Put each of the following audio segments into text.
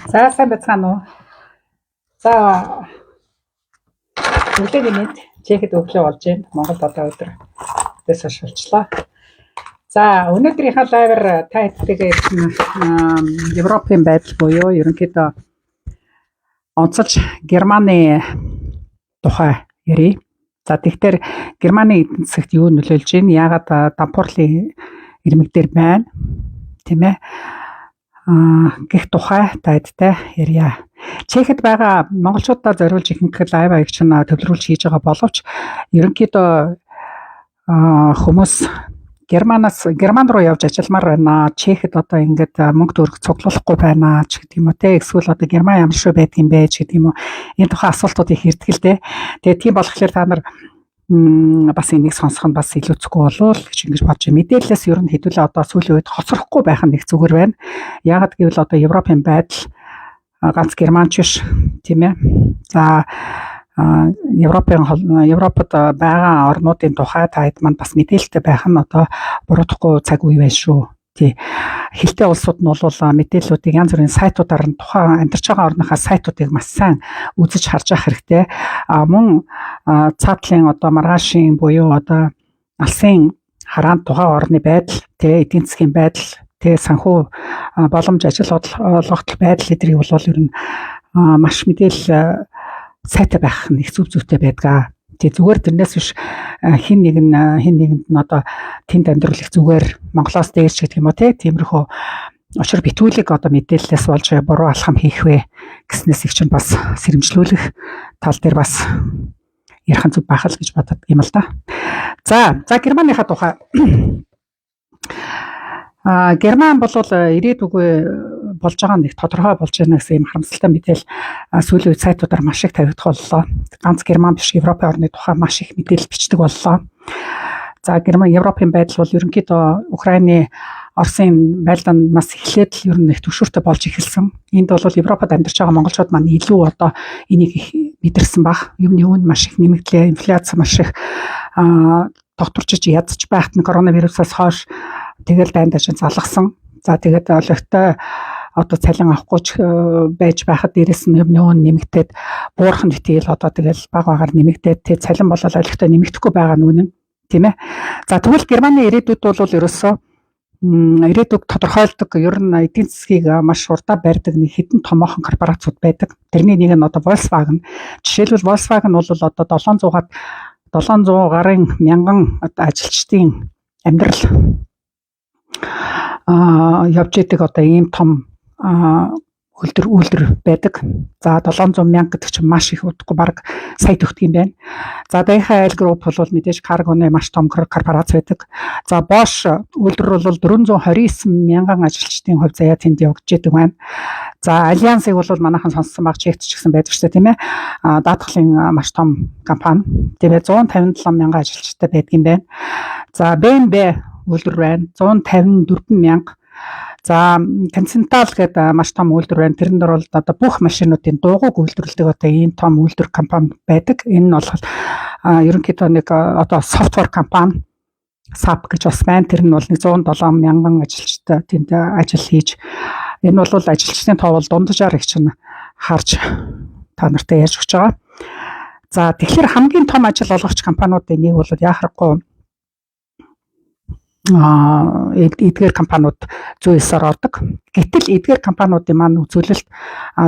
За сайн байцгаана уу. За өглөөний мэд Чехэд өглөө болж байна. Монголд одоо өдрөөс хойш болчлоо. За өнөөдрийнхээ лайвер та хэдтэйгээ Европын байдал буюу ерөнхийдөө онцолж Германы тухай ярив. За тэгэхээр Германы эдийн засагт юу нөлөөлж байна? Яагаад дампуурлын ирмэг дээр байна? Тийм ээ. Гэх тухай тайлбартай ярья. Чехэд байгаа монголчуудаа зориулж ихэнх лайв аягч нь төвлөрүүлж хийж байгаа боловч ерөнхийдөө хүмүүс Герман руу явж ажилламаар байна. Чехэд одоо ингээд мөнгө төгрөг цуглуулахгүй байна ч гэдэг юм уу те. Эсвэл одоо Герман ямар шүү байдаг юм бэ ч гэдэг юм уу. Энэ тухайн асуултууд их ирдэг л те. Тэгээ тийм болохоор та нар бас энийг сонсох нь бас илүүцэхгүй болов гэж ингэж бодож байна. Мэдээлэлээс ер нь хэдүүлээ одоо сүүлийн үед хоцрохгүй байх нь их зүгээр байна. Яагаад гэвэл одоо Европын байдал ганц Германч биш тийм ээ. За Европод байгаа орнуудын тухай таад манд бас мэдээлэлтэй байх нь одоо буруудахгүй цаг үе байна шүү. Тий. Хилтэй улсууд нь бол мэдээллүүдийг янз бүрийн сайтуудаар нь тухайн амьдарч байгаа орныхаа сайтуудыг маш сайн үзэж харж авах хэрэгтэй. Мөн цаатлын одоо маргаашийн буюу одоо алсын хараанд тухайн орны байдал, тий эдийн засгийн байдал, тий санхүү боломж ажил олгогдол байдал эдрийг бол ер нь маш мэдээлэл сайтай байх нь их зүйтэй байдаг. Тэг зүгээр тэрнээс биш хин нэгэнд нь одоо тэнд амьдрал их зүгээр Монголоос дээрч гэдэг юм уу тиймэрхүү очир битүүлэг одоо мэдээлэлээс болж буруу алхам хийх вэ гэснээс их чинь бас сэрэмжлүүлэх тал дээр бас ярих зүг байх л гэж бодод юм л да. За Германыхаа тухай Герман бол ирээдүгөө болж байгаа нэг тодорхой болж байна гэсэн юм харамсалтай мэдээл сүүлийн үед сайтуудаар маш их тавигдах боллоо. Ганц Герман биш Европын орны тухай маш их мэдээлэл бичдэг боллоо. За Европын байдал бол ерөнхийдөө Украины Оросын байлдаанаас эхлээд л ер нь их төвшөртэй болж эхэлсэн. Энд бол Европод амьдарч байгаа монголчууд маань илүү одоо энийг их мэдэрсэн баг. Юмны үн маш их нэмэгдлээ, инфляц маш их докторчиж ядаж байхад нь коронавирусаас хойш тэгэл дайндаж залгасан. За тэгээд олигтой одоо цалин авахгүй ч байж байхад дээрэс нь юмны үн нэмэгдээд буурхан битэл одоо тэгэл багаар нэмэгдээд тэг цалин болол олигтой нэмэгдэхгүй байгаа нь үнэн тийм ээ. За тэгвэл Германы ирээдүйд бол ерөөсөө ирээдүйг тодорхойлдог ер нь эдийн засгийг маш урдаа барьдаг нэг хэдэн томоохон корпорациуд байдаг. Тэрний нэг нь одоо Volkswagen. Жишээлбэл Volkswagen бол одоо 700 гарын мянган ажилчдын амьдрал явж идэг одоо ийм том үйлдвэр байдаг. За 700 мянга гэдэг чинь маш их удахгүй баг сая төгтг юм байна. За Daimler Air Group бол мэдээж каргоны маш том корпорац байдаг. За Bosch үйлдвэр бол 429 мянган ажилчдын хувь заяа тэнд явагдаж идэг байна. За Allianz-ыг бол манайхан сонссон баг чигт ч гэсэн байдаг шүү дээ тийм ээ. Даатгалын маш том компани. Тэгээд 157 мянган ажилчтай байдаг юм байна. За BMW үйлдвэр байна. 154 мянга. За Continental гэдэг маш том үйлдвэр байна. Тэрэн дээр бол одоо бүх машинуудын дуугуйг үйлдвэрлэдэг одоо ийм том үйлдвэр компани байдаг. Энэ нь бол ерөнхийдөө нэг одоо софтвер компани SAP гэж бас байна. Тэр нь бол 107 мянган ажилчтай тэнд ажил хийж. Энэ бол ажилчдын тоо бол дунджаар их чинь харж та нартай ярьж өгч байгаа. За тэгэхээр хамгийн том ажил олгогч компаниудын нэг бол яхахгүй эдгээр компаниуд зүйсээр ордог. Гэтэл эдгээр компаниудын маань үзүүлэлт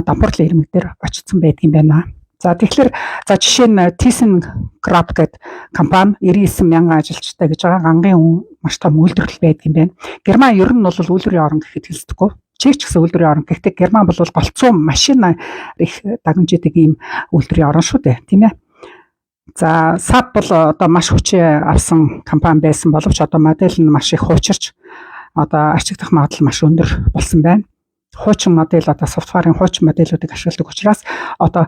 дампуурлын ирмэг дээр очсон байдаг юм байна. За тэгэхээр жишээ нь ThyssenKrupp гэдэг компани 99 мянган ажилчтай гэж байгаа гангийн маш том үйлдвэрлэл байдаг юм байна. Герман ер нь бол үйлдвэрийн орн гэхэд хэлцдэггүй. Чех ч гэсэн үйлдвэрийн орн. Гэхдээ Герман бол голцоо машин их дагнаж идэг ийм үйлдвэрийн орн шүү дээ, тийм ээ. За SAP бол одоо маш хүчээ авсан компани байсан боловч одоо модель нь маш их хуучирч одоо арчигдах магадлал маш өндөр болсон байна. Хуучин модель одоо софтварын хуучин модельүүдийг ашигладаг учраас одоо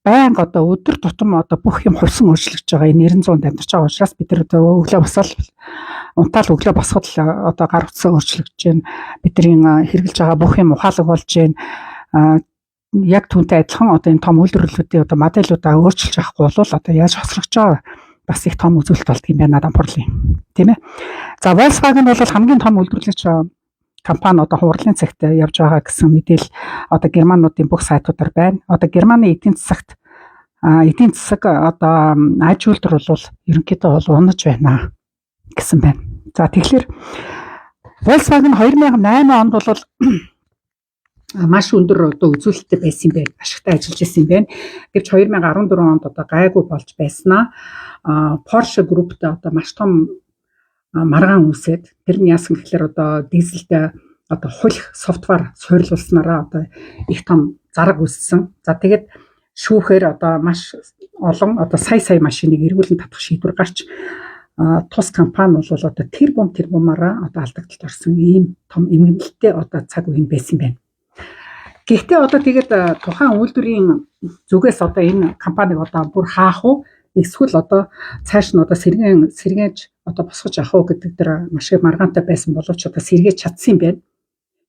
байнга одоо өдөр тутам одоо бүх юм хувьсан өөрчлөгдөж байгаа. Энэ 900-д амьдарч байгаа учраас бид нар өглөө босоод унтаал өглөө босоход л одоо гар утсаа өөрчлөгдөж байна. Бидний хэрэгжилж байгаа бүх юм ухаалаг болж байна. Яг түүнтэй адилхан одоо энэ том үйлдвэрлэлүүдийн одоо модельуудаа өөрчилж авахгүй бол одоо яаж хосрогч байгаа бас их том үзүүлэлт болдго юм байна дампуурлын тийм ээ. За Volkswagen бол хамгийн том үйлдвэрлэгч компани одоо хурлын цагт явж байгаа гэсэн мэдээлэл одоо германуудын бүх сайтуудаар байна. Одоо Германы эдийн засаг одоо аж үйлдвэр бол ерөнхийдөө бол унаж байна гэсэн байна. За тэгэхээр Volkswagen 2008 онд бол маш өндөр одоо үзүүлэлттэй байсан юм байна. Ашигтай ажиллаж байсан юм байна. Гэвч 2014 онд одоо гайгүй болж байснаа Porsche Group-тэй одоо маш том маргаан үүсээд тэр нь яасан гэхээр одоо дизелтэй одоо хулих софтвар суйрлуулснараа одоо их том зараг үүссэн. За тэгээд шүүхээр одоо маш олон одоо сая машиныг эргүүлэн татах шийдвэр гарч тус компани бол одоо тэрбумаараа одоо алдагдлалд орсон ийм том эмгэнэлттэй одоо цаг үеийн байсан байна. Гэхдээ одоо тэгээд тухайн үйлдвэрийн зүгээс одоо энэ компаниг одоо бүр хаах уу эсвэл одоо цааш нь одоо сэргээж одоо босгож авах уу гэдэг дээр маш их маргаантай байсан боловч одоо сэргээж чадсан юм байна.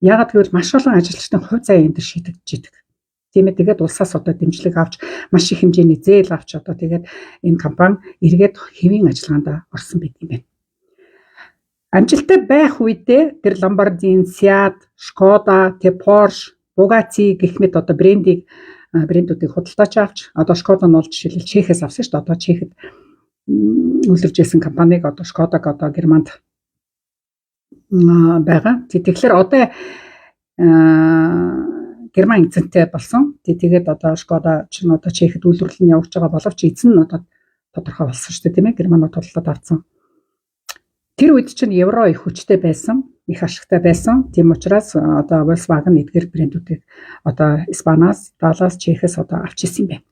Яагаад гэвэл маш олон ажилчдын хувь заяа энэ төр шийдэгдэж идэг. Тийм ээ тэгээд улсаас одоо дэмжлэг авч маш их хэмжээний зээл авч одоо тэгээд энэ компани эргээд хэвийн ажиллагаанд орсон байт юм байна. Амжилттай байх үедээ тэр Lamborghini, Seat, Skoda, Porsche, Bugatti гэх мэт одоо брэндүүдийг худалдаач авч одоо Skoda нь бол жишээлбэл Чехээс авсан шүү дээ. Одоо Чехэд үйлдвэрж байсан компаниг одоо Skoda-г одоо Германд байгаа. Тэгэхээр одоо Герман эзэнтэй болсон. Тэгээд одоо Skoda ч нь одоо Чехэд үйлдвэрлэл нь явуулж байгаа боловч эзэн нь одоо тодорхой болсон шүү дээ, тийм ээ. Германууд худалдаад авсан. Тэр үед чинь евро их хүчтэй байсан, их ашигтай байсан. Тийм учраас одоо Volkswagen эдгээр брэндүүдийг одоо Испаниас, Италиас, Чехээс одоо авч ирсэн юм байна.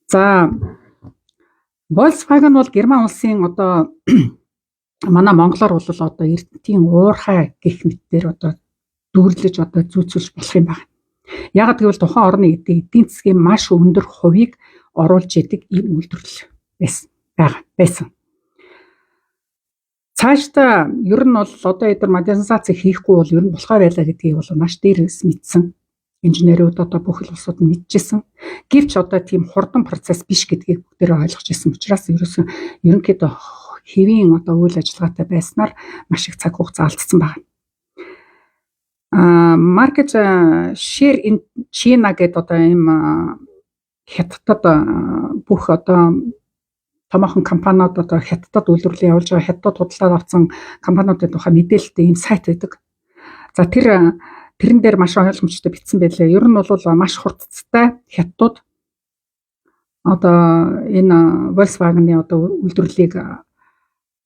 За Volkswagen бол Герман улсын одоо манай монголоор бол одоо эрдэнтийн уурхай гэх мэтээр одоо дүрлэж одоо зүйцүүлж болох юм байна. Яагаад гэвэл тухайн орны эдийн засгийн маш өндөр хувийг оруулж идэг ийм үйлдвэрлэл байсан. Цаашдаа ер нь бол одоо эдгээр модернизац хийхгүй бол ер нь болохоо байлаа гэдгийг бол маш дээрээс мэдсэн. Инженерүүд одоо бүх улсууд нь мэдчихсэн. Гэвч одоо тийм хурдан процесс биш гэдгийг бүгдээрээ ойлгож ирсэн учраас ерөнхийдөө хэвийн одоо үйл ажиллагаатай байснаар маш их цаг хугацаа алдсан байна. Market share in China гэдэг одоо ийм хятадд бүх одоо томоохон компаниуд одоо хятадд үйлдвэрлэл явуулж байгаа хятадд худалдаад авсан компаниудын тухай мэдээлэлтэй ийм сайт байдаг. За тэрэн дээр маш ойлгомжтой бичсэн байлээ. Ер нь бол маш хурцтай хятадууд одоо энэ Volkswagen-ы одоо үйлдвэрлэлийг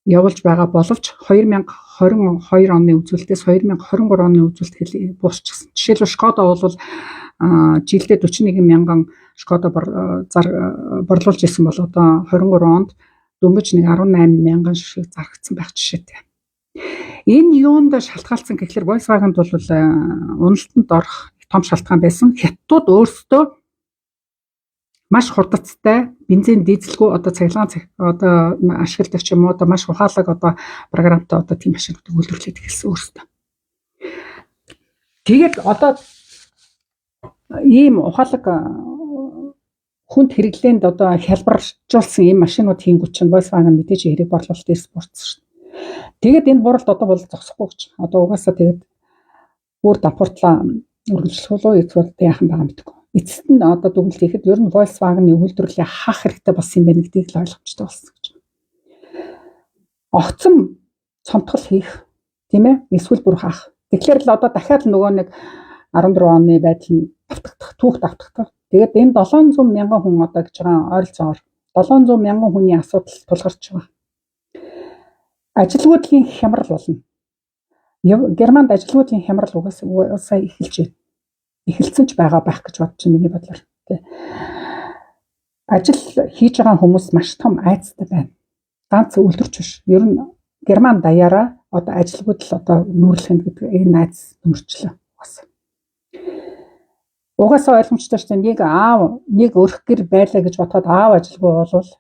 явуулж байгаа боловч 2022 оны үзүүлэлтээс 2023 оны үзүүлэлт буусчихсан. Жишээлбэл Skoda бол жилдээ 41 мянган Skoda борлуулж ирсэн бол одоо 23 онд дөнгөж 18 мянган шиг зарагдсан байх жишээтэй. Энэ юунд шалтгаалсан гэхээр Volkswagen-д бол уналтанд орох том шалтгаан байсан. Хятадууд өөрсдөө маш хурдцтай бензин дизельгүй одоо цахилгаан одоо ашигладаг ч юм уу одоо маш ухаалаг одоо програмтай одоо тийм машинуудыг үйлдвэрлээд эхэлсэн өөрсдөө. Тэгээд одоо ийм ухаалаг хүнд хэрэглээнд одоо хялбаржуулсан ийм машинууд хийнгүүт чинь Volkswagen мэдээж хэрэг борлуулалт эрс бурцсан шүү дээ. Тэгээд энэ буралд одоо бол зогсохгүй гэж. Одоо угаасаа тэгээд бүр давхартлаа үргэлжлэх болов эсвэл яахан байгаа мэдгүй. Эцэст нь одоо дүгнэлт хийхэд ер нь Volkswagen-ы үйлдвэрлэлээ хаах хэрэгтэй болсон юм байна гэдгийг л ойлгомжтой болсон гэж. Огцом цомтгол хийх, тийм ээ? Эсвэл бүр хаах. Тэгэхээр л одоо дахиад нөгөө нэг 14 оны байдал нь түүх давтагдах. Тэгээд энэ 700 мянган хүн одоо гэж байгаа ойролцоогоор 700 мянган хүний асуудал тулгарч байгаа. Ажилгүйдлийн хямрал болно. Германд ажилгүйдлийн хямрал угаасаа эхэлж байна. Эхэлсэн ч байгаа байх гэж бодож миний бодлоор. Ажил хийж байгаа хүмүүс маш том айцтай байна. Ганц үйлдвэрч биш. Ер нь Герман даяараа одоо ажилгүйд л одоо нүүрлэх гэдэг энэ айц нөрчлөө. Угаасаа ойлгомжтой шүү дээ. Нэг өрх гэр байлаа гэж бодоход аав ажилгүй болвол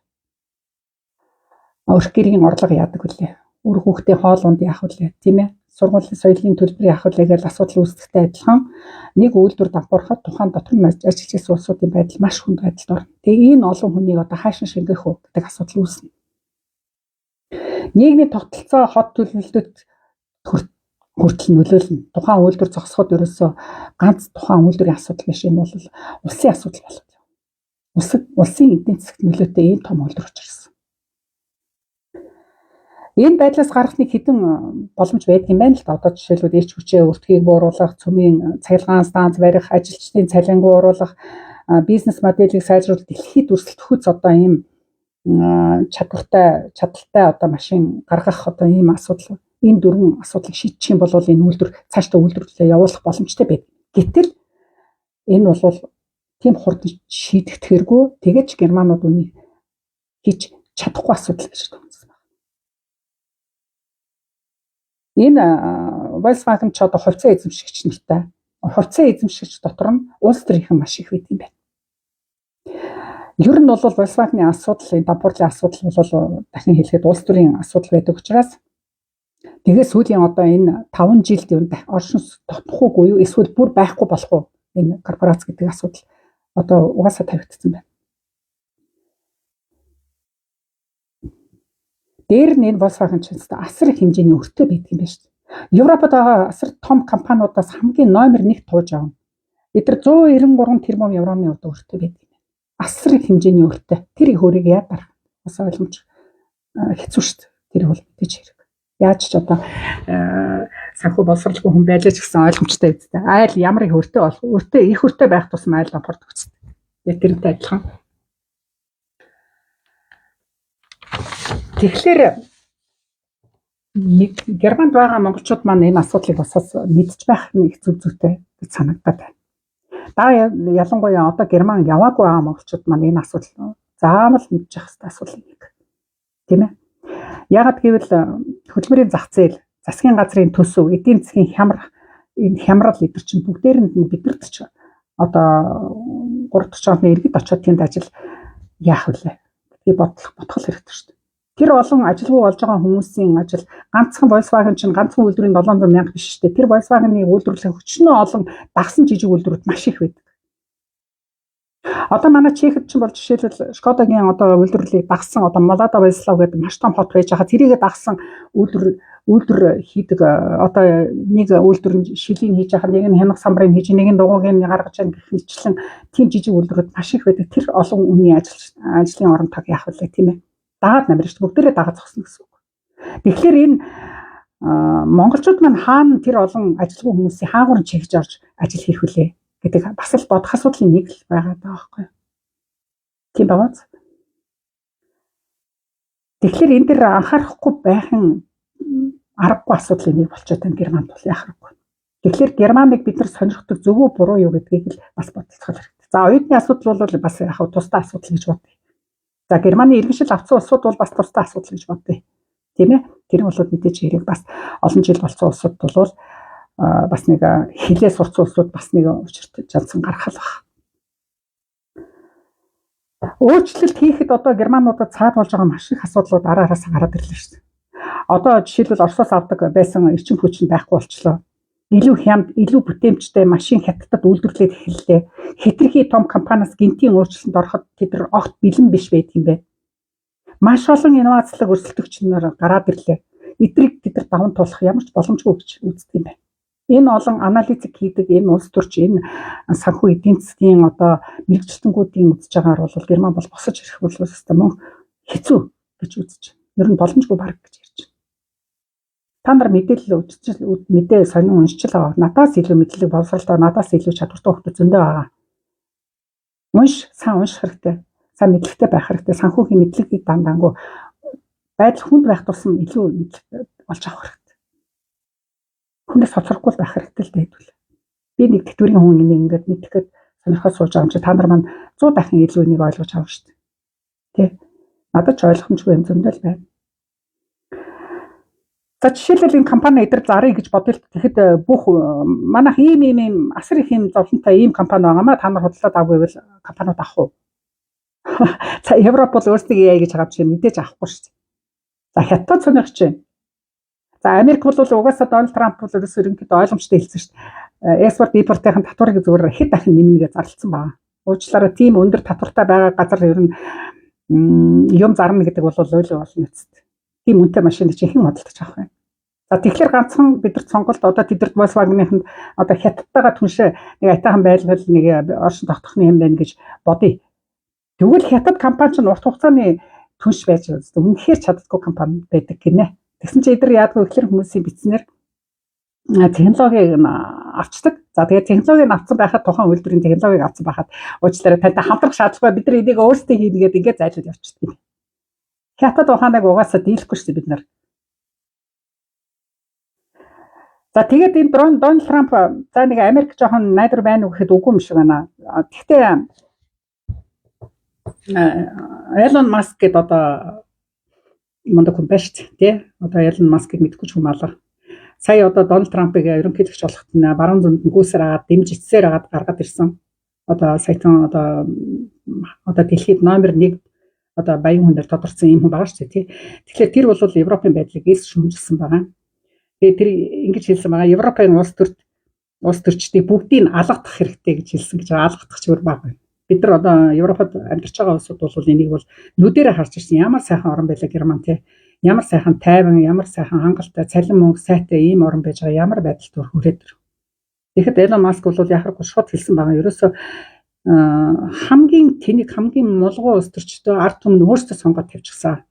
өрх гэрийн орлого яадаг вүлээ. Үр хүүхдээ хоол унд яах вүлээ, тийм ээ? Сургуулийн соёлын төлбөр яах вэ гэж асуудал үүсдэхтэй адилхан нэг үйлдвэр давхархад тухайн дотор нь ажиллаж байсан улсуудын байдал маш хүнд байдалд орно. Тэгээ энэ олон хүнийг одоо хаашаа шингэх үү гэдэг асуудал үүснэ. Нийгмийн тогтолцоо хот төлөвлөлтөд хүртэл нөлөөлнө. Тухайн үйлдвэр зогсоход ерөөсөө ганц тухайн үйлдвэрийн асуудал биш, энэ бол улсын асуудал болоод байна. Улсын эдийн засагт нөлөөтэй ийм том үйлдвэр учраас. Энэ байдлаас гарах нэг хэдэн боломж байдаг юм байна л да. Одоо жишээлбэл ич хүчээ өртгийг бууруулах, цөмийн цахилгаан станц барих, ажилчдын цалинг бууруулах, бизнес моделийг сайжруулах, дэлхийд өрсөлдөхүйц одоо ийм чадалтай одоо машин гаргах одоо ийм асуудал, энэ дөрвөн асуудлыг шийдчих юм бол энэ үйлдвэр цаашдаа үйлдвэрлэлээ явуулах боломжтой байдаг. Гэтэл энэ бол тийм хурдан шийдэх тэргүй, тэгээд германууд үнийг хийж чадахгүй асуудал гэж томцсон байна. Энэ Volkswagen ч одоо хувьцаа эзэмшигч нартай. Хувьцаа эзэмшигч дотор нь улс төрийнхэн маш их байт юм байна. Ер нь бол Volkswagen-ийн асуудал, энэ дампуурлын асуудал бол дахин хэлэхэд улс төрийн асуудал байдаг учраас тэгээ сүүлийн одоо энэ 5 жилд юу оршин тогтохгүй юу, эсвэл бүр байхгүй болох уу энэ корпорац гэдэг асуудал одоо угаасаа тавигдсан байна. Дээр нь энэ Volkswagen ч асар их хэмжээний өртөө байдаг юм байна шүү дээ. Европод байгаа асар том компаниудаас хамгийн номер 1 тууж авна. Эдгээр 193 тэрбум евроны өртөө байдаг юм байна. Асар их хэмжээний өртөө. Тэр их өрийг яадар бас ойлгомж хэцүү шүү дээ. Тэр бол мэдээж хэрэг. Яаж ч одоо санхүү боловсралгүй хүн байлаа ч гэсэн ойлгомжтой үстэй. Айл ямар их өртөө болох. Их өртөө байх тусам айл дампуурд өгсөн. Яг тэрнтэй адилхан. Тэгэхээр Германд байгаа монголчууд маань энэ асуудлыг бас мэдж байх нэг зүг зүйтэй гэж санагдаад байна. Ялангуяа одоо Герман яваагүй байгаа монголчууд маань энэ асуудал заавал мэдж явах хэрэгтэй асуудал нэг. Тийм ээ. Яагаад гэвэл хөдөлмөрийн зах зээл, засгийн газрын төсөв, эдийн засгийн хямрал эдгээр чинь бүгдээр нь биднэрт ч одоо 3 дахь оны иргэд очиод тэнд ажил яах вүлээ гэдгийг бодох хэрэгтэй шүү дээ. Тэр олон ажилгүй болж байгаа хүмүүсийн ажил ганцхан Volkswagen чинь ганцхан үйлдвэрийн 700 мянга биш шүү дээ. Тэр Volkswagen-ы үйлдвэрлэх хүчнээ олон дагсан жижиг үйлдвэрүүд маш их байдаг. Одоо манай Чехэд ч бол жишээлбэл Шкодагийн одоо үйлдвэрлэлийг дагсан одоо Молодо Владислав гэдэг маш том хот байж байгаа. Тэрийгэ дагсан үйлдвэр хийдэг одоо нэг үйлдвэр шилийн хийж байгаа, нэг нь хянах самбарыг хийж, нэг нь дугуйг гаргаж байгаа гэх мэтчлэн тийм жижиг үйлдвэрүүд маш их байдаг. Тэр олон хүний ажлын орон таг яах вэ тийм ээ? Дагаад намрын шүү дээ. Бүгдээрээ дагаад зогсно гэсэн үг. Тэгэхээр энэ монголчууд маань хаана тэр олон ажилгүй хүмүүсийн хаагур чигж орж ажил хийх вүлээ гэдэг бас л бодох асуудлын нэг л байгаа даа байхгүй юу? Тийм байгааз. Тэгэхээр энэ дэр анхаарахгүй байхын аргагүй асуудлын нэг болчиход байна Германд бол яах вэ? Тэгэхээр Германыг бид нар сонирхдаг зөвөө буруу юу гэдгийг л бас бодцоох хэрэгтэй. За оюутны асуудал бол бас яг тусдаа асуудал гэж бодъё. За Германы иргэншил авсан улсууд бол бас тусдаа асуудал гэж бодъё. Тийм ээ? Тэр бол мэдээж хэрэг бас олон жил болсон улсууд бол бас нэг хилээ сурцсан улсууд бас нэг учиртай жансан гаргах л баг. Өөрчлөлт хийхэд одоо германуудад цаад болж байгаа маш их асуудлууд араараас гараад ирлээ шүү дээ. Одоо жишээлбэл Оросоос авдаг байсан эрчим хүч нь байхгүй болчлоо. Илүү хямд, илүү бүтээмжтэй машин хятадд үйлдвэрлээд эхэллээ. Хэтэрхий том компаниас гинтийн өөрчлөлтөнд ороход тэд огт бэлэн биш байдаг юм байна. Маш олон инновацлог өрсөлдөгч нар гараад ирлээ. Эдрийг тэд даван туулах ямар ч боломжгүй гэж үздэг юм байна. Энэ олон аналитик хийдэг энэ улс төрч энэ санхүү эдийн засгийн одоо мэрэгчлэнгүүдийн үзэж байгаагаар бол Герман бол босож ирэх болов систем хэцүү гэж үзэж. Ер нь боломжгүй баг гэж ярьж байна. Та нар мэдээлэл мэдээ сонин уншиж л байгаа. Надаас илүү мэдлэг боловсралтай, надаас илүү чадвартай хүмүүс зөндөө байгаа. Сайн унших хэрэгтэй. Сайн мэдлэгтэй байх хэрэгтэй. Санхүүгийн мэдлэгийг дандаангу байдал хүнд байх тусам илүү мэдлэг олж авах хэрэгтэй. Хүнээс хоцрохгүй байх хэрэгтэй л дээ. Би нэг тэтгэврийн хүн ингээд мэдхэд сонирхоод сууж байгаа юм чи та нар маань 100 дахин илүү энийг ойлгож авах шүү дээ. Тэ? Надад ч ойлгомжгүй юм зөндөө л байна. За жишээлбэл энэ компани эдэр зарыг гэж бодъё. Тэгэхэд бүх манайх ийм асар их юм зовлонтой ийм компани байгаамаа та нар худалдаад авгүй бол компаниуд авах уу? За Европ бол өөрсдөө яа гэж байгаа юм чи мэдээж авахгүй шүү дээ. За хятад сонирхож байна. За Америк бол угаасаа Дональд Трамп бол ерөнхийдөө ойлгомжтой хэлсэн шүү дээ. Экспорт импортын татварыг зөвөр хэд дахин нэмнэ гэж зарласан байна. Уучлаарай тийм өндөр татвартай байгаа газар ер нь юм зарна гэдэг бол ойлоо болно үст. Тийм үнэтэй машин чинь хэн худалдаж авах вэ? За тэгэхээр ганцхан бидэрт сонголт одоо тэдэрт Volkswagen-ийн одоо хятадтайгаа түншээ нэг айтайхан байлгал нэг оршин тогтохны юм байна гэж бодъё. Тэгвэл хятад компани ч урт хугацааны түнш байж үнэхээр чаддаггүй компани байдаг гинэ. Тэгсэн чинь эдгээр яадгүй ихлэр хүмүүсийн бичснээр технологиг авчдаг. За тэгээд технологиг авсан байхад тухайн үйлдвэрийн технологиг авсан байхад уучлаарай тантай хамтрах шаардлагагүй бид нар энийг өөрсдөө хийнгээд ингээд зайлшгүй явчихдаг юм. Хятад ухааныг угаасаа дийлэхгүй шүү дээ бид нар. За тэгээд энэ Дональд Трамп за нэг Америк жоохон найдар байна уу гэхэд үгүй юм шиг байна. Гэхдээ Элон Маск гэдэг одоо мундаг хүн байна шүү дээ. Одоо Элон Маскыг мэдгүй ч юм алга. Сая одоо Дональд Трампыг ерөнхийлөгч болоход баруун зүүнд гүйсээр агаад дэмжицсээр агаад гаргаад ирсэн. Одоо саяхан одоо дэлхийд номер 1 одоо баян хүнээр тодорцсон юм хүн байгаа шүү дээ. Тэгэхээр тэр бол Европын байдлыг эрс шүүмжилсэн байгаа. Тэгээд тэр ингэж хэлсэн байгаа. Европын улс төрчдийг бүгдийг алгадах хэрэгтэй гэж хэлсэн гэж алгадах ч өөр баг. Бид нар одоо Европод амьдарч байгаа улсууд бол энийг бол нүдэрээ харж ирсэн. Ямар сайхан орн байлаа Герман те. Ямар сайхан тайван, ямар сайхан хангалттай, цалин мөнгө сайтай ийм орн байж байгаа. Ямар байдалд хүрээд ир. Тэгэхэд Элон Маск бол яхахгүй шууд хэлсэн байгаа. Ерөөсөө хамгийн тэнэг, хамгийн мулгуу улс төрчдөө ард түмэн өөрсдөө сонгоод тавьчихсан.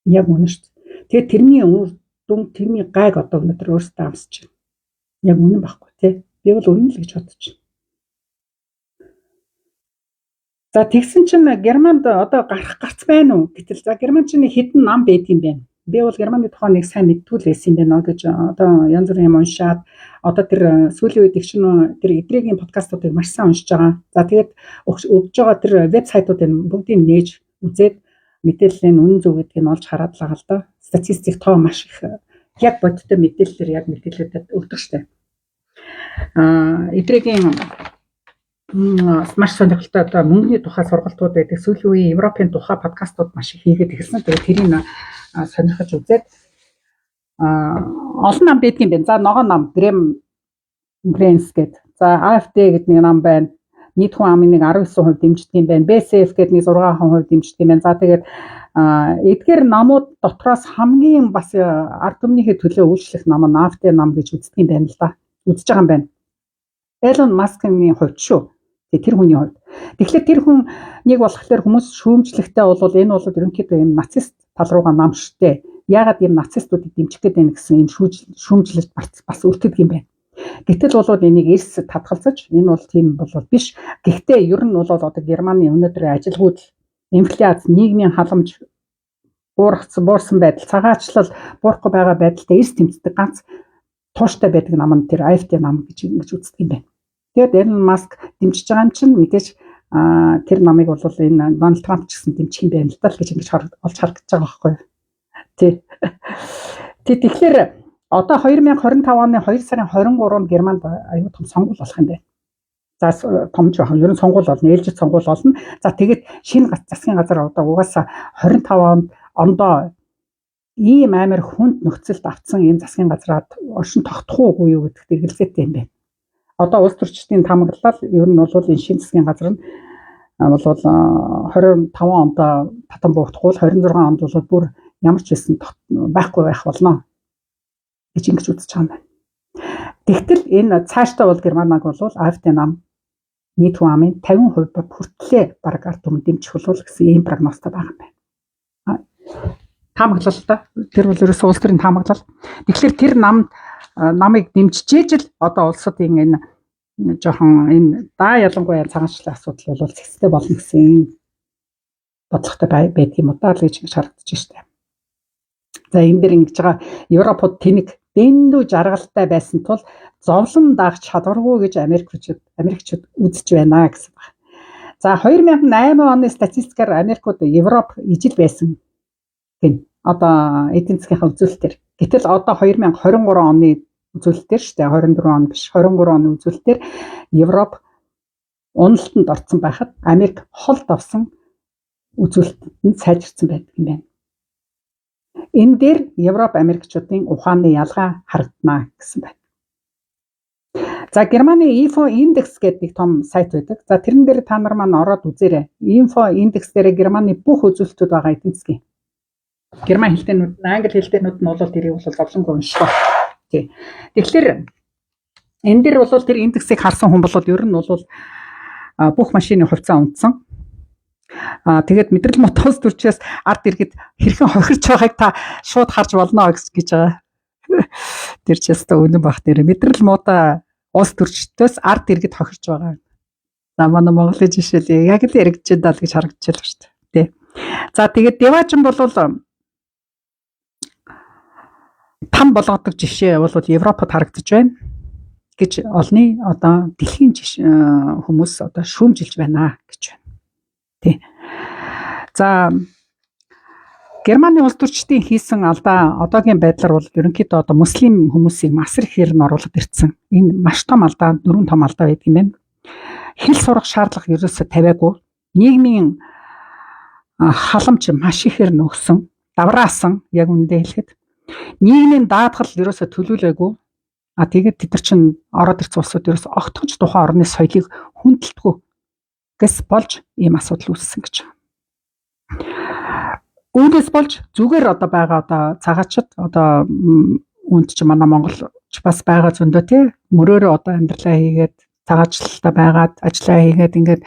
Яг үнэн шүү дээ. Тэгээд тэрний дүн тэрний гайг одоо өнөөдөр өөрсдөө амсч байна. Яг үнэн байхгүй тий. Би бол үнэн л гэж бодож байна. За тэгсэн чинь Германд одоо гарц байна уу гэтэл за Герман чинь хэдэн нам байд юм бэ? Би бол Германы тухай нэг сайн мэдтгүй л байсан юм байна гэж одоо янз бүрийн юм уншаад одоо тэр сүүлийн үед их шинэ тэр эдрэгийн подкастуудыг маш сайн уншиж байгаа. За тэгээд өгж байгаа тэр вебсайтуудыг бүгдийг нээж үзээд мэдээллийн үнэн зөв гэдгийг нь олж хараад л байгаа л да. Статистик тоо маш их яг бодиттой мэдээлэлээр яг мэдээлэлүүд өгдөг штэ. Эдрэгийн маш сонирхолтой одоо мөнгөний тухай сургалтууд байдаг. Сүүлийн үеийн Европын тухай подкастууд маш их хийгээд ирсэн. Тэгээд тэрийг сонирхож үзээд олон нам байдаг юм байна. За ногоон нам Гренс гэдэг. За AfD гэдэг нэг нам байна. Нийт хүн амын нэг 19% дэмждэг юм байна. BSF гэдэг нэг 6% дэмждэг юм байна. За тэгээд эдгээр намууд дотроос хамгийн бас ард түмнийхээ төлөө үйлчлэх нам нь AfD нам гэж үздэг юм байна л да. Үзэж байгаа юм байна. Элон Маскын хувьд шүү. Тэр хүний хувьд. Тэгэхээр тэр хүн нэг болохоор хүмүүс шүүмжлэхтэй бол энэ бол ерөнхийдөө юм нацист тал руугаа нам штэ. Яагаад юм нацистуудыг дэмжих гээд байна гэсэн юм шүүмжлэлт бас үлддэг юм байна. Гэтэл бол энийг эрс татгалзаж энэ бол тийм бол биш. Гэхдээ ер нь бол одоо Германы өнөөдрийн ажилгүйд инфляц, нийгмийн халамж, буурсан байдал, цагаачлал, буурахгүй байгаа байдалтай эрс тэмцдэг ганц тууштай байдаг нам нь тэр AfD нам гэж үздэг юм байна. Тэгээд Элон Маск дэмжиж байгаа юм чинь мэдээж тэр намыг бол энэ Дональд Трамп ч гэсэн дэмжих юм байна л да гэж ингэж олж харагдаж байгаа байхгүй юу. Тий. Тэгэхээр одоо 2025 оны 2 сарын 23-нд Германд аюул том сонгуул болох юм байна. За том жоохон ер нь сонгуул болно, ээлжид сонгуул болно. За тэгээд шинэ засгийн газар одоо угаасаа 25 ондоо ийм амар хүнд нөхцөлд авцсан ийм засгийн газраад оршин тогтох уугүй юу гэдэгт эргэлзээтэй юм байна. Одоо улс төрчдийн тамгалал ер нь бол энэ шинэ засгийн газар нь бол 25 онд татан буутахгүй 26 онд бол бүр ямар ч байсан байхгүй байх болно гэж ингэж үзэж байгаа юм байна. Тэгтэл энэ цаашдаа бол Германаг бол AfD нам нийт хүн амын 50% хүртлээр баг ард түмэн дэмжих болов гэсэн ийм прогнозтой байгаа юм байна. Таамаглал та. Тэр бол ерөөсөө улс төрийн таамаглал. Тэгэхээр тэр намыг дэмжижээж л одоо улсуудын энэ жоохон энэ ялангуяа цагаанчлалын асуудал бол зэгцтэй болно гэсэн бодлоготой байдаг юм уу даа л гэж харагдаж байна. За энэ дэр ингэж байгаа Европод тэнэг дэндүү жаргалтай байсан тул зовлон даах чадваргүй гэж Америкчууд үзэж байна гэсэн байна. За 2008 оны статистикаар Америкууд Европ ижил байсан гэн. Одоо эдийн засгийн үзүүлэлтээр. Гэтэл одоо 2023 оны үзүүлэлтээр шүү дээ 24 он биш 23 оны үзүүлэлтээр Европ уналтанд орсон байхад Америк холд авсан үзүүлэлтэнд сайжирсан байдаг юм байна. Энэ дээр Европ Америкчуудын ухааны ялгаа харагдана гэсэн байна. За Германы Info Index гэдэг том сайт байдаг. За тэрэн дээр та нар маань ороод үзээрэй. Info Index дээр Германы бүх үзүүлэлтүүд байгаа эдийн засгийн. Герман хэлтэйнүүд, англи хэлтэйнүүд нь бол тэрийг бол зовлонгүй уншдаг. Тий. Тэгэхээр энэ дэр бол тэр индексийг харсан хүн бол ер нь бол бүх машины хувьцаа унтсан. Тэгээд мэдрэл мотоос төрчөөс ард иргэд хэрхэн хохирч байгааг та шууд харж болно гэж байгаа. Тэр ч ястаа үнэн баг тэр мэдрэл муута уус төрчтөөс ард иргэд хохирч байгаа. За манай Монголын жишээл яг л яригдж байна гэж харагдаж байна шүү дээ. Тий. За тэгээд Деважин бол там болгодог жишээ бол Европод харагдаж байна гэж олны одоо дэлхийн хүмүүс одоо шүүмжилж байна гэж байна. Тий. За Германы улс төрчдийн хийсэн алдаа одоогийн байдлаар бол ерөнхийдөө одоо муслим хүмүүсийг масар ихээр нь оруулаад ирсэн. Энэ маш том алдаа, дөрвөн том алдаа байдаг юм байна. Хэл сурах шаардлага ерөөсөө тавиагүй. Нийгмийн халамж маш ихээр нөгсөн, давраасан яг үндэ хэлэхэд нийгмийн даатгал ерөөсөө төлөвлөөгүй. Тэгээд тэд нар чинь ороод ирсэн улсууд ерөөсөө огтхож тухайн орны соёлыг хүндэлдэггүй гэс болж ийм асуудал үүссэн гэж. Үүнээс болж зүгээр одоо байгаа одоо цагаачд одоо үүнд чи манай Монголч бас байгаа зөндөө тий мөрөөрөө одоо амьдралаа хийгээд цагаачлалтаа байгаад ажиллаа хийгээд ингээд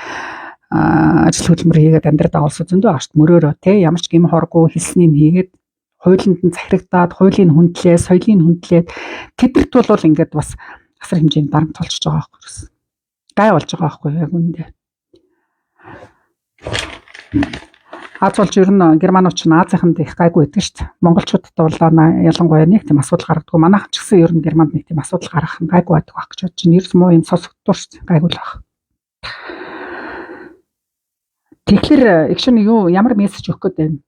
ажил хөдөлмөр хийгээд амьдраад улс зөндөө агт мөрөөрөө тий ямар ч гим хоргүй хэлснийг хийгээд хуулинд нь захирагдаад хуулийн хүндлээ соёлын хүндлээд тэдэрт бол ингээд бас асар хэмжээний дарамт толчж байгаа байхгүй юу? Гай болж байгаа байхгүй яг үндэ. Аз болж ер нь германууч нь Азийнханд их гайгүй байдаг шүү дээ. Монголчуудад бол ялангуяа нэг тийм асуудал гаргадаг. Манайхан ч гэсэн ер нь Германд нэг тийм асуудал гаргах нь гайгүй байдаг байх гэж бодож байна. Ерөөс муу юм сонсогддоо шүү дээ. Гайгүй л байх. Тэгэхээр экшн юу ямар мессеж өгөх гээд байна?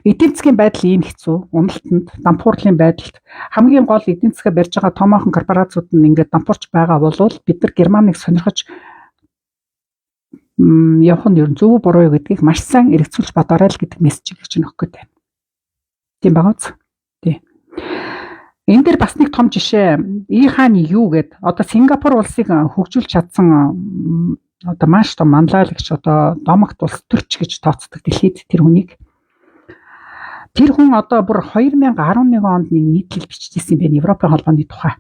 Эдийн засгийн байдал ийм хэцүү. Уналтанд, дампуурлын байдалд хамгийн гол эдийн засгаа барьж байгаа томоохон корпорациуд нь ингээд дампуурч байгаа бол бид нар Германыг сонирхож явах нь ер нь зөв буруу гэдгийг маш сайн эргэцүүлж бодоорой л гэдэг мессежийг чинь өгөх гээд байна. Тийм байгаа үз. Тий. Энэ дээр бас нэг том жишээ И хааны юу гэд одоо Сингапур улсыг хөгжүүлж чадсан одоо маш том манлайлагч одоо домогт улс төрч гэж тооцдог дэлхийд тэр хүнийг тэр хүн одоо бүр 2011 онд нэг нийтлэл биччихсэн юм байна Европын холбооны тухай.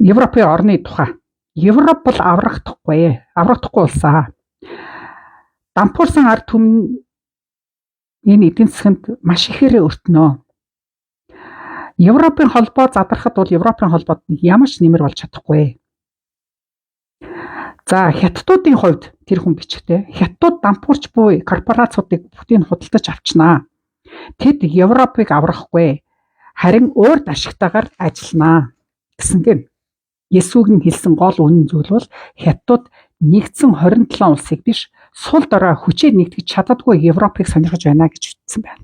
Европын орны тухай. Европ бол аврагдахгүй улсаа. Дампуурсан ард түмэн энэ эдийн засгт маш ихээр өртнөө. Европын холбоо задрахад бол Европын холбоод ямар ч нэмэр болж чадахгүй. За хятадуудын хувьд тэр хүн бичгтээ хятадууд дампуурч буй корпорациудыг бүгдийг худалдаж авчнаа. Тэд Европыг аврахгүй харин өөрт ашигтайгаар ажилланаа гэсэн гин. Есүг нь хэлсэн гол үнэн зүйл бол хятадууд нэгдсэн 27 улсыг биш сул дорой хүчээр нэгтгэж чаддаггүй Европыг сонирхож байна гэж ütсэн байна.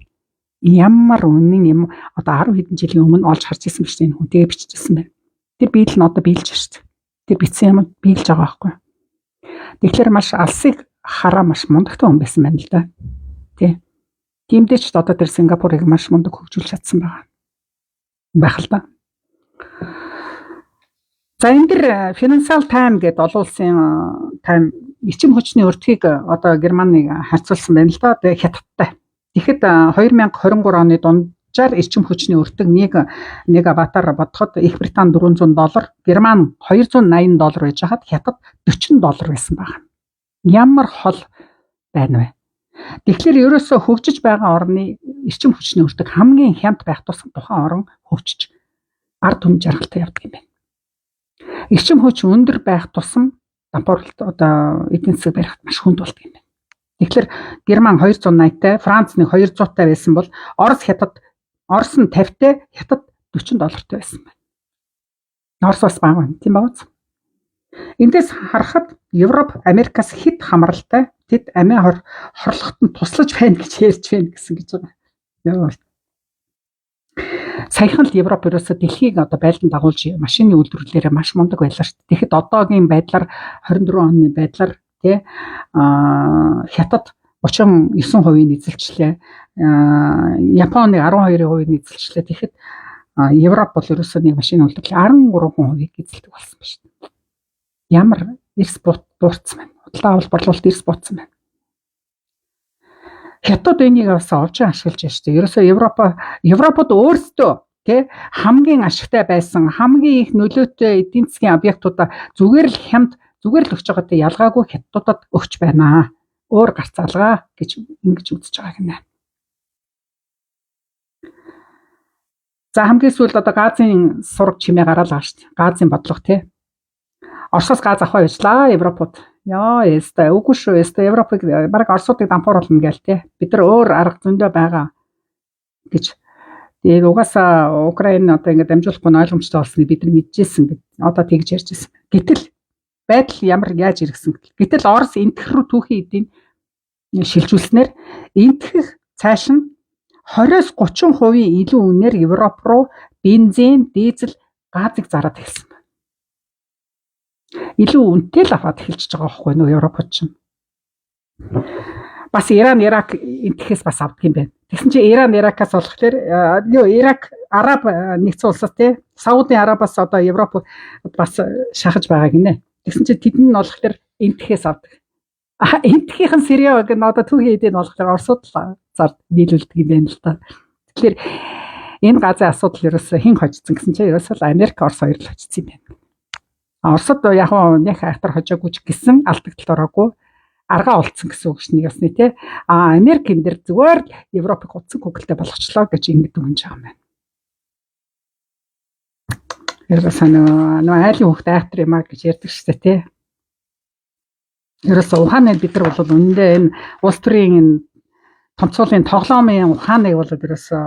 Ямар үнэн юм одоо 10 хэдэн жилийн өмнө олж харж ирсэн биш энэ хүн тэгээ биччихсэн байна. Тэр биелэл нь одоо биелж шүү дээ. Тэр бичсэн юм биелж байгаа байхгүй. Тэгэхээр маш алсыг хараа маш мундагтай хүн байсан байна л да. Тий. Тиймдээ ч одоо тэр Сингапурыг маш мундаг хөгжүүлж чадсан байгаа. Байх л да. За энэ дэр Financial Times гэдэг олон улсын тайм ичим хүчний өртгийг одоо Германыг харьцуулсан байна л да. Тэгээ хятадтай. Тэгэхэд 2023 оны дунджаар ичим хүчний өртөг нэг батаар бодоход Их Британи $400, Герман $280 байж хаад хятад $40 байсан байна. Ямар хол байна вэ? Тэгэхээр ерөөсөө хөгжиж байгаа орны ичим хүчний өртөг хамгийн хямд байх тусам тухайн орн хөгжиж ард түмэн жаргалтай явдаг юм байна. Ичим хүч өндөр байх тусам дампуурлалт одоо эдийн засаг барихад маш хүнд болдог юм байна. Тэгэхээр Герман 280-тай, Франц нэг 200-тай байсан бол Орос нь 50-тай, Хятад $40-тай байсан байна. Орос бас бага байна. Тийм ба үз. Эндээс харахад Европ Америкаас хэд хамралтай тэд амиа хорлоход нь туслаж байна гэж ярьж байна гэсэн гэж байгаа. Саяхан л Европ ерөөсөө дэлхийг одоо байлдан дагуулж машины үйлдвэрлэлээр маш мундаг байлаа шүү дээ. Тэгэхэд одоогийн байдлаар 24 оны байдлаар тий Хятад 39% эзэлчлээ. Японы 12% эзэлчлээ. Тэгэхэд Европ бол ерөөсөө нэг машины үйлдвэрлэлийн 13% эзэлдэг болсон ба шүү дээ. Ямар эрс буурсан байна. Худалдаа авалт борлуулалт эрс буутсан байна. Хятад энийг бас овжин ашиглаж байна шүү дээ. Ерөөсөө Европод өөрсдөө тий хамгийн ашигтай байсан, хамгийн их нөлөөтэй эдийн засгийн объектуудаа зүгээр л өгч байгаатай ялгаагүй хятадуудад өгч байна. Өөр гарц алгаа гэж ингэж үзэж байгаа гинэ. За хамгийн сүүлд одоо газын сураг чимээ гараалаа шүү дээ. Газын бодлого тий. Оросоос газ авах явжлаа Европод. Яа, яста үгүй шүү. Яста Европыг баг Оросуудыг дампууруулна гээл тий. Бид нар өөр арга зөндөө байгаа гэж. Тэгээд угаасаа Украин одоо ингээд дамжуулахгүй нь ойлгомжтой болсныг бид нар мэдчихсэн гэд. Одоо тэгж ярьж байсан. Гэтэл байдал яаж иргсэн гэтэл. Гэтэл Орос энтэх рүү түүхийн эдийн шилжүүлснээр энтэх цааш нь 20-30% илүү үнээр Европ руу бензин, дизель, газыг зараад эхэлсэн байна. Илүү үнэтэй л аваад эхэлж байгаа байхгүй нөө Европод чинь. Бас Иран, Ирак энтэхээс бас авдаг юм байна. Тэгсэн чинь Иран, Иракаас болохоор Ирак, Араб нэгдсэн улсаас тий Саудын Арабаас одоо Европ бас шахаж байгаа гинэ. Тэгсэн чинь тэд нь болохоор энтэхээс авдаг. Энтхийн Сириа гэх нь одоо түүхийн эдийн болохоор Оросууд зар нийлүүлдэг юм байна л та. Тэгэхээр энэ газрын асуудал ерөөсөө хэн хожсон гэсэн чинь ерөөсөө Америк, Орос хоёр л хожсон юм байна. Оросод яг нэг хайтар хожоогүй ч гэсэн алдагдлалд ороогүй аргаа олцсон гэсэн үг шнийг ясны тий. Америк энэ дэр зүгээр л Европыг утсан гуглтай болгочлоо гэж ингэж дүнж байгаа юм байна. Ерөөсөө нөө айлын хөхт айхтар юм аа гэж ярьдаг шүү дээ тий. Ерөөсөө ухааныг бид нар бол үнэндээ энэ улс төрийн энэ томцоолын тоглоомын ухааныг бол ерөөсөө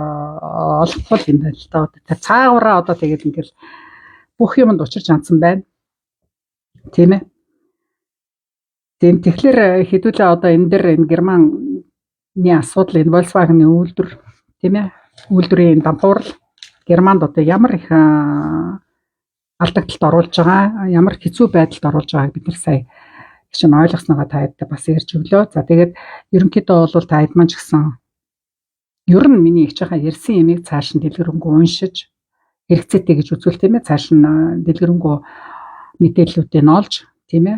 олохгүй юм байна л да. Цаагаараа одоо тэгээд ингээл бүх юмд учирч ансан байна. Тийм ээ. Тэгэхээр хэдүүлээ одоо энэ дэр энэ Германы асуудал энэ Volkswagen-ы үйлдвэр тийм ээ. Үйлдвэрийн дампуурал Германд одоо ямар их алдагдлалд оруулж байгаа, ямар хэцүү байдалд оруулж байгааг бид нар сая чинь ойлгосноогоо таадтай бас ярьж өглөө. За тэгээд ерөнхийдөө бол таад маань ч гэсэн ер нь миний их жахаа ярьсан юмыг цааш нь дэлгэрэнгүй уншиж хэрэгцээтэй гэж үзвэл тийм ээ. Цааш нь дэлгэрэнгүй мэдээллүүдийг олж тийм ээ.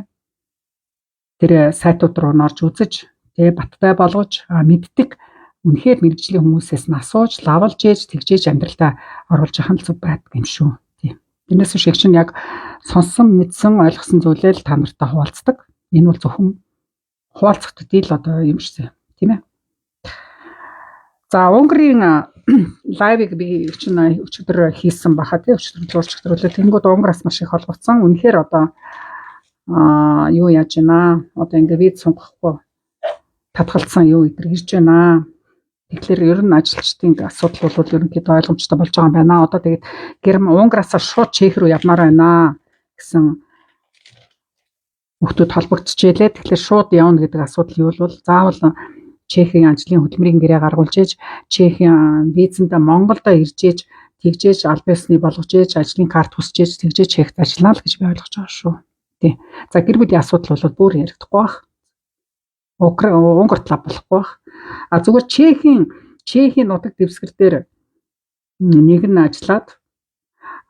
Тэр сайтууд руу норж үзэж тэгээ баттай болгож мэддэг үнэхээр мэрэгжлийн хүмүүсээс нь асууж лавлж ээж тэгжээж амьдралдаа оруулж ахын л зүг байдаг юм шүү. Тийм. Тэрнээс шиг чинь яг сонсон мэдсэн ойлгосон зүйлээ л та нартай хуваалцдаг. Энэ бол зөвхөн хуваалцах төдийл одоо юм шээ. Тийм ээ. За Унгарийн лайвыг би өчигдөр хийсэн баха тий өчигдөр зурчигдруулаад тэнгууд Унгараас маш их холбогдсон. Үнэхээр одоо юу яаж байна? Одоо ингээ виз сунгахгүй татгалцсан юу идэр ирж байна. Тэгэхээр ер нь ажилчдын асуудал бол ерөнхийдөө ойлгомжтой болж байгаа юм байна. Одоо тэгээд Унгараас шууд Чех рүү явмаар байна гэсэн хүүхдүүд холбогдчихжээ. Тэгэхээр шууд явна гэдэг асуудал юу бол заавал Чехийн ажлын хөтөлмөрийн гэрээ гаргуулж ээж Чехийн визэндээ Монголдо ирж ээж тэгжээж албасны болгож ээж ажлын карт хүсэж ээж тэгжээж Чехт ажиллана л гэж би ойлгож байгаа шүү. Тий. За гэр бүлийн асуудал бол бүр ярихдаггүй бах. Унгарт лав болохгүй бах. Зүгээр Чехийн нутаг дэвсгэр дээр нэг нь ажиллаад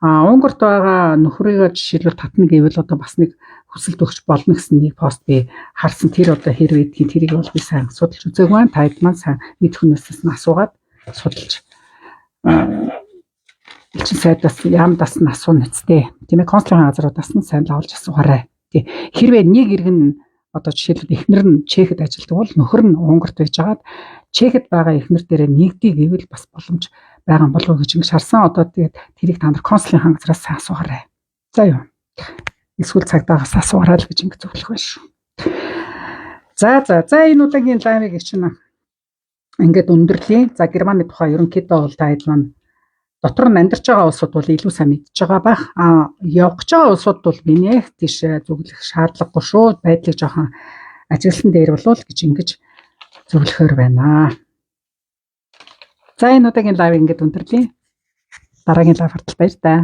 Унгарт байгаа нөхрийгөө жишээлбэл татна гэвэл одоо бас нэг хүсэлт өгч болно гэсэн нэг пост би харсан. Тэр одоо хэрвээ гэдгийг тэрийг бол би сайн судалж үзээгүй байна. Таад маань сайн мэд хүмүүсээс нь асуугаад судалж элчин сайдаас яамдаас нь асууна үсттэй. Тийм ээ консулын газруудаас нь сайн лавлж асуугаарай. Тий. Хэрвээ нэг иргэн одоо жишээлбэл эхнэр нь Чехэд ажилладаг бол нөхөр нь Унгарт байж агаад Чехэд байгаа эхнэр дээрээ нэгдий гэвэл бас боломж байгаа юм болов уу гэж ингэж харсан. Одоо тэгээд тэрийг та нар консулын хангалтраас асуугаарай. За юу. Эсвэл цагдаагаас асуугаарай л гэж ингэ зөвлөх байна шүү. За энэ удаагийн лайвыг чинь ингээд өндөрлөе. За Германы тухай ерөнхийдөө бол таад маань дотор нь амьдарч байгаа улсууд бол илүү сайн мэдж байгаа байх. Явж байгаа улсууд бол минийх тийш зөвлөх шаардлагагүй шүү. Байдлыг жоохон ажигласан дээр болов гэж ингэж зөвлөхөр байна. За энэ удаагийн лайв ингээд өндөрлөе. Дараагийн лайв хартал баяр таа.